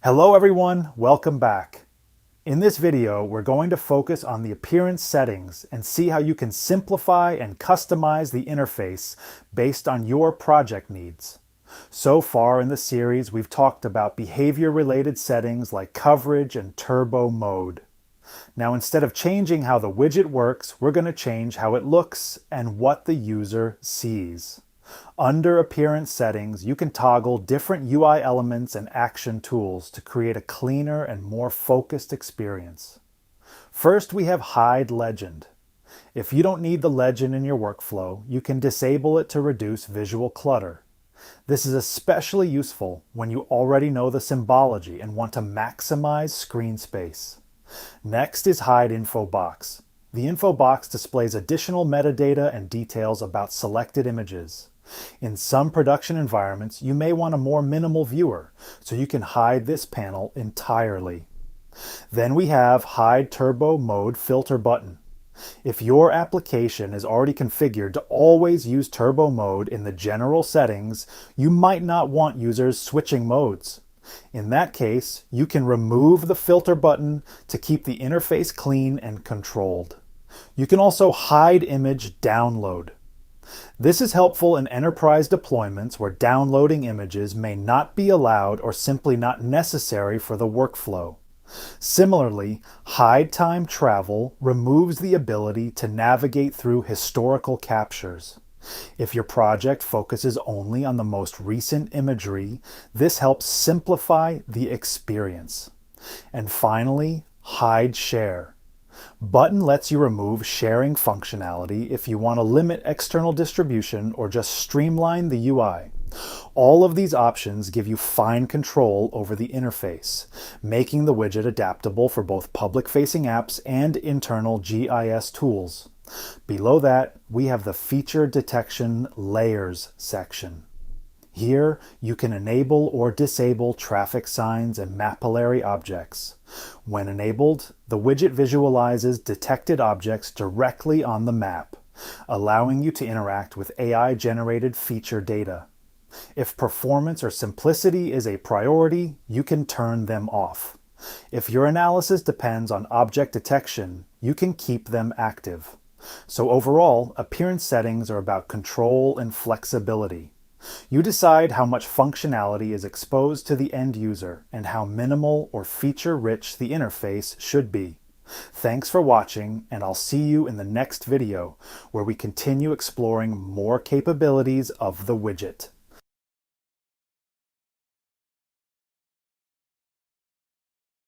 Hello everyone, welcome back. In this video, we're going to focus on the appearance settings and see how you can simplify and customize the interface based on your project needs. So far in the series, we've talked about behavior-related settings like coverage and turbo mode. Now, instead of changing how the widget works, we're going to change how it looks and what the user sees. Under Appearance Settings, you can toggle different UI elements and action tools to create a cleaner and more focused experience. First, we have Hide Legend. If you don't need the legend in your workflow, you can disable it to reduce visual clutter. This is especially useful when you already know the symbology and want to maximize screen space. Next is Hide Info Box. The info box displays additional metadata and details about selected images. In some production environments, you may want a more minimal viewer, so you can hide this panel entirely. Then we have Hide Turbo Mode Filter button. If your application is already configured to always use turbo mode in the general settings, you might not want users switching modes. In that case, you can remove the filter button to keep the interface clean and controlled. You can also hide image download. This is helpful in enterprise deployments where downloading images may not be allowed or simply not necessary for the workflow. Similarly, Hide Time Travel removes the ability to navigate through historical captures. If your project focuses only on the most recent imagery, this helps simplify the experience. And finally, Hide Share. Button lets you remove sharing functionality if you want to limit external distribution or just streamline the UI. All of these options give you fine control over the interface, making the widget adaptable for both public-facing apps and internal GIS tools. Below that, we have the Feature Detection Layers section. Here, you can enable or disable traffic signs and mapillary objects. When enabled, the widget visualizes detected objects directly on the map, allowing you to interact with AI-generated feature data. If performance or simplicity is a priority, you can turn them off. If your analysis depends on object detection, you can keep them active. So overall, appearance settings are about control and flexibility. You decide how much functionality is exposed to the end user and how minimal or feature-rich the interface should be. Thanks for watching, and I'll see you in the next video where we continue exploring more capabilities of the widget.